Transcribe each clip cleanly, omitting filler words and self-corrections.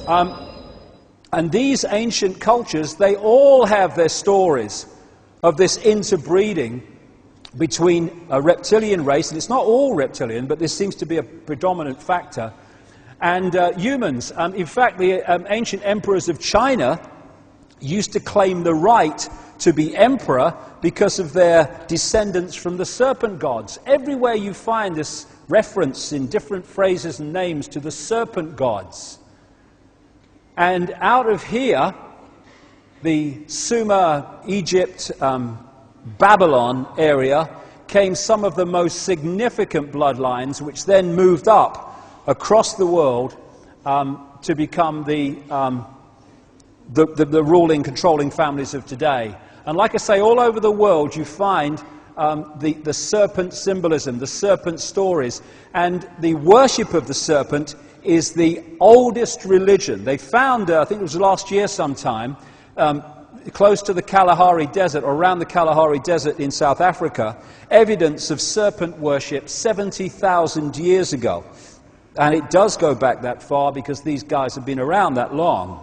And these ancient cultures, they all have their stories of this interbreeding between a reptilian race, and it's not all reptilian, but this seems to be a predominant factor, and humans. In fact, the ancient emperors of China used to claim the right to be emperor because of their descendants from the serpent gods. Everywhere you find this reference in different phrases and names to the serpent gods. And out of here, the Sumer, Egypt, Babylon area, came some of the most significant bloodlines, which then moved up across the world to become the ruling, controlling families of today. And like I say, all over the world you find the serpent symbolism, the serpent stories, and the worship of the serpent is the oldest religion. They found, I think it was last year sometime, close to the Kalahari Desert, or around the Kalahari Desert in South Africa, evidence of serpent worship 70,000 years ago. And it does go back that far because these guys have been around that long.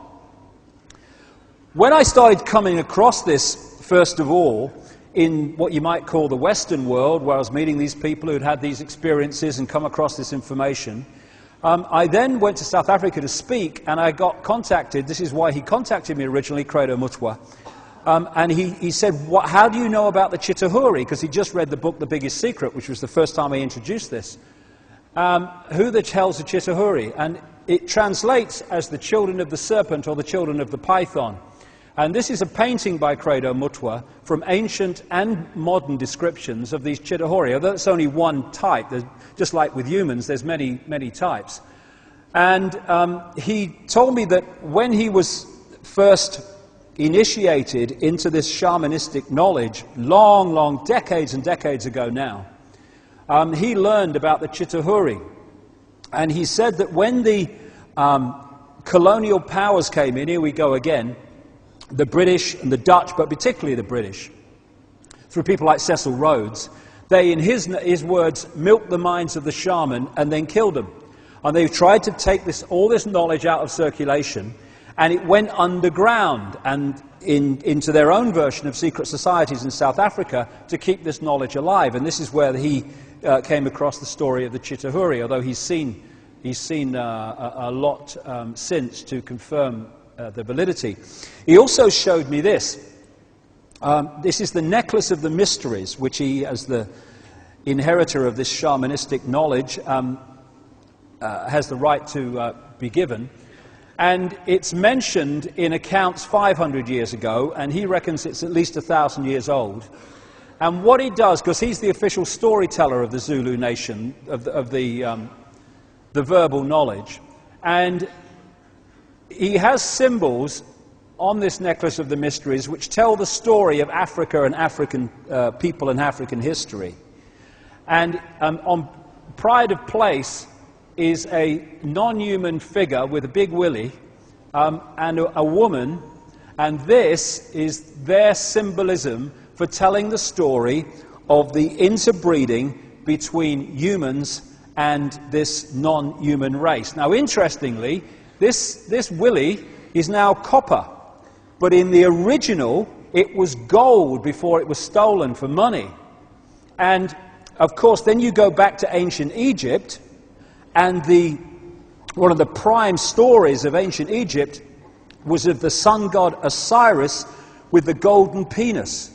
When I started coming across this, first of all, in what you might call the Western world, where I was meeting these people who had had these experiences and come across this information, I then went to South Africa to speak, and I got contacted. This is why he contacted me originally, Credo Mutwa. And he said, how do you know about the Chitahuri? Because he just read the book, The Biggest Secret, which was the first time I introduced this. Who the hell's the Chitahuri? And it translates as the children of the serpent or the children of the python. And this is a painting by Credo Mutwa from ancient and modern descriptions of these Chitahuri. Although it's only one type, just like with humans, there's many, many types. And he told me that when he was first initiated into this shamanistic knowledge, long decades and decades ago now, he learned about the Chitahuri. And he said that when the colonial powers came in, here we go again, the British and the Dutch, but particularly the British, through people like Cecil Rhodes, they, in his words, milked the minds of the shaman and then killed them. And they tried to take all this knowledge out of circulation, and it went underground and into their own version of secret societies in South Africa to keep this knowledge alive. And this is where he came across the story of the Chitahuri, although he's seen a lot since to confirm the validity. He also showed me this. This is the necklace of the mysteries, which he, as the inheritor of this shamanistic knowledge, has the right to be given. And it's mentioned in accounts 500 years ago, and he reckons it's at least 1,000 years old. And what he does, because he's the official storyteller of the Zulu nation, of the verbal knowledge, and he has symbols on this necklace of the mysteries which tell the story of Africa and African people and African history. And on pride of place is a non-human figure with a big willy and a woman, and this is their symbolism for telling the story of the interbreeding between humans and this non-human race. Now, interestingly, this willy is now copper, but in the original it was gold before it was stolen for money. And of course, then you go back to ancient Egypt, and one of the prime stories of ancient Egypt was of the sun god Osiris with the golden penis.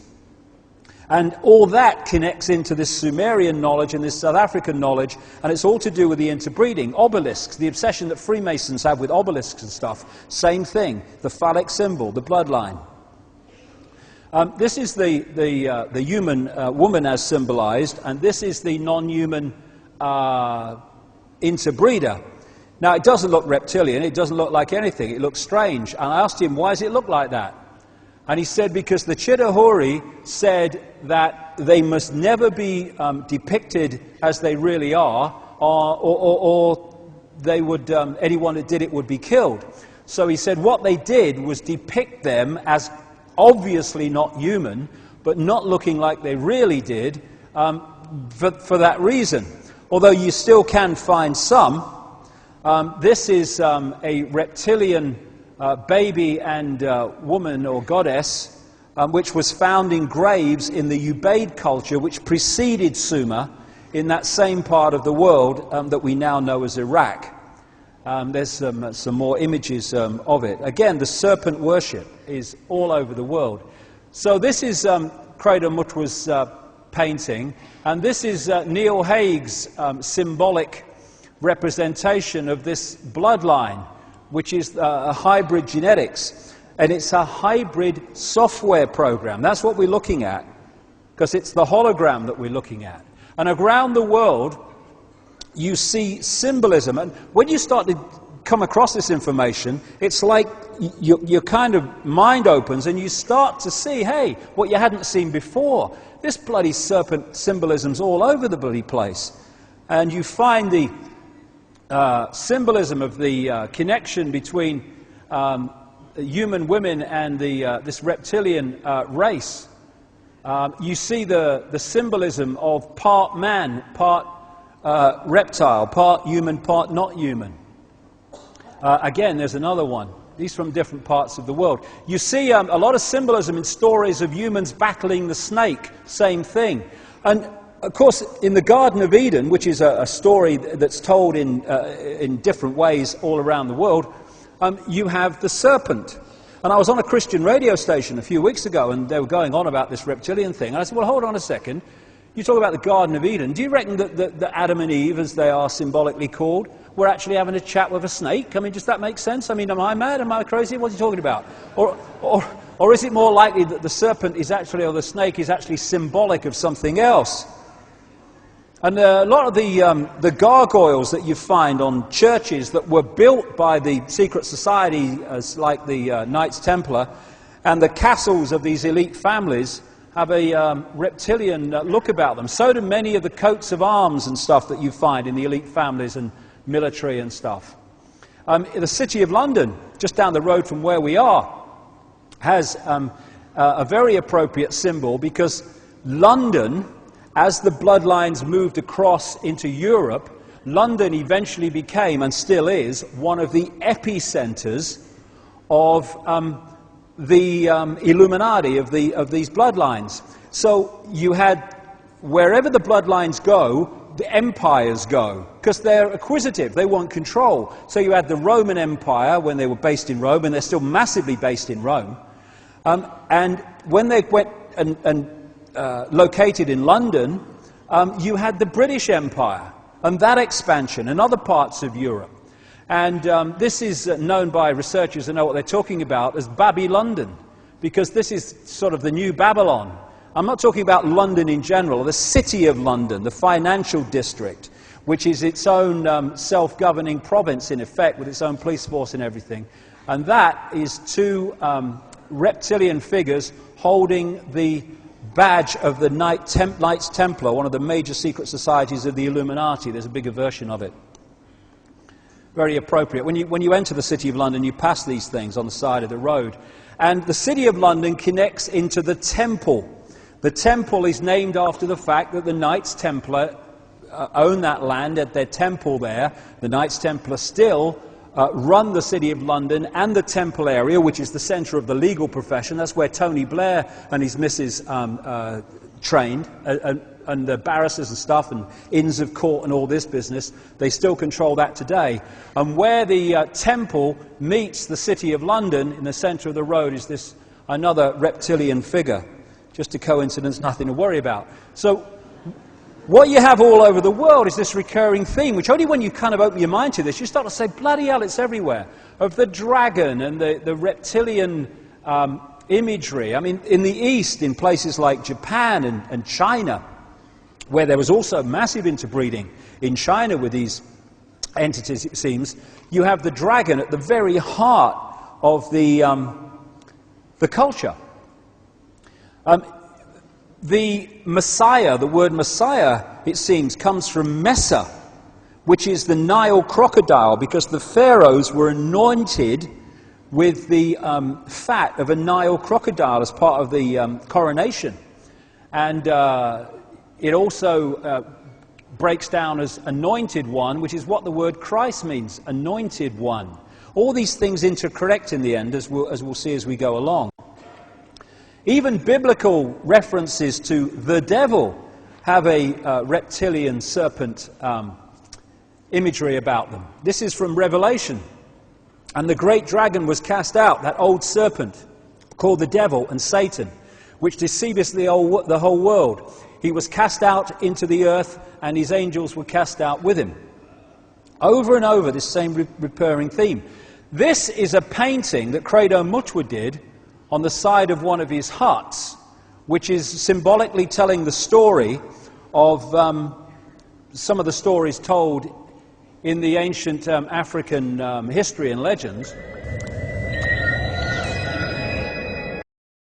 And all that connects into this Sumerian knowledge and this South African knowledge, and it's all to do with the interbreeding. Obelisks, the obsession that Freemasons have with obelisks and stuff, same thing. The phallic symbol, the bloodline. This is the human woman as symbolized, and this is the non-human interbreeder. Now, it doesn't look reptilian, it doesn't look like anything, it looks strange. And I asked him, why does it look like that? And he said, because the Chitahuri said that they must never be depicted as they really are, or they would, anyone that did it would be killed. So he said what they did was depict them as obviously not human, but not looking like they really did, for that reason. Although you still can find some This is a reptilian baby and woman or goddess, which was found in graves in the Ubaid culture, which preceded Sumer, in that same part of the world that we now know as Iraq. There's some more images of it. Again, the serpent worship is all over the world. So this is Credo Mutwa's painting, and this is Neil Haig's symbolic representation of this bloodline, which is a hybrid genetics, and it's a hybrid software program. That's what we're looking at, because it's the hologram that we're looking at. And around the world, you see symbolism, and when you start to come across this information, it's like your kind of mind opens and you start to see, hey, what you hadn't seen before. This bloody serpent symbolism's all over the bloody place. And you find the symbolism of the connection between human women and this reptilian race. You see the symbolism of part man, part reptile, part human, part not human. Again, there's another one. These from different parts of the world. You see a lot of symbolism in stories of humans battling the snake, same thing. And of course, in the Garden of Eden, which is a story that's told in different ways all around the world, you have the serpent. And I was on a Christian radio station a few weeks ago, and they were going on about this reptilian thing. And I said, well, hold on a second. You talk about the Garden of Eden. Do you reckon that Adam and Eve, as they are symbolically called, were actually having a chat with a snake? I mean, does that make sense? I mean, am I mad? Am I crazy? What are you talking about? Or is it more likely that the serpent is actually, or the snake is actually symbolic of something else? And a lot of the gargoyles that you find on churches that were built by the secret society, as like the Knights Templar, and the castles of these elite families have a reptilian look about them. So do many of the coats of arms and stuff that you find in the elite families and military and stuff. The City of London, just down the road from where we are, has a very appropriate symbol, because London, as the bloodlines moved across into Europe, London eventually became, and still is, one of the epicenters of the Illuminati, of these bloodlines. So you had, wherever the bloodlines go, the empires go, because they're acquisitive, they want control. So you had the Roman Empire when they were based in Rome, and they're still massively based in Rome. And when they went and located in London, you had the British Empire and that expansion and other parts of Europe. And this is known by researchers who know what they're talking about as Baby-London, because this is sort of the new Babylon. I'm not talking about London in general, the City of London, the financial district, which is its own self-governing province in effect, with its own police force and everything. And that is two reptilian figures holding the badge of the Knights Templar, one of the major secret societies of the Illuminati. There's a bigger version of it. Very appropriate. When you enter the City of London, you pass these things on the side of the road. And the City of London connects into the Temple. The Temple is named after the fact that the Knights Templar own that land at their temple there. The Knights Templar still run the City of London and the Temple area, which is the centre of the legal profession. That's where Tony Blair and his missus trained, and the barristers and stuff, and Inns of Court and all this business. They still control that today. And where the Temple meets the City of London, in the centre of the road, is this another reptilian figure. Just a coincidence, nothing to worry about. So what you have all over the world is this recurring theme, which only when you kind of open your mind to this, you start to say, bloody hell, it's everywhere, of the dragon and the reptilian imagery. I mean, in the East, in places like Japan and China, where there was also massive interbreeding in China with these entities, it seems, you have the dragon at the very heart of the culture. The Messiah, the word Messiah, it seems, comes from Mesa, which is the Nile crocodile, because the pharaohs were anointed with the fat of a Nile crocodile as part of the coronation. And it also breaks down as anointed one, which is what the word Christ means, anointed one. All these things interconnect in the end, as we'll see as we go along. Even biblical references to the devil have a reptilian serpent imagery about them. This is from Revelation. And the great dragon was cast out, that old serpent, called the devil and Satan, which deceiveth the whole world. He was cast out into the earth, and his angels were cast out with him. Over and over, this same recurring theme. This is a painting that Credo Mutwa did on the side of one of his huts, which is symbolically telling the story of some of the stories told in the ancient African history and legends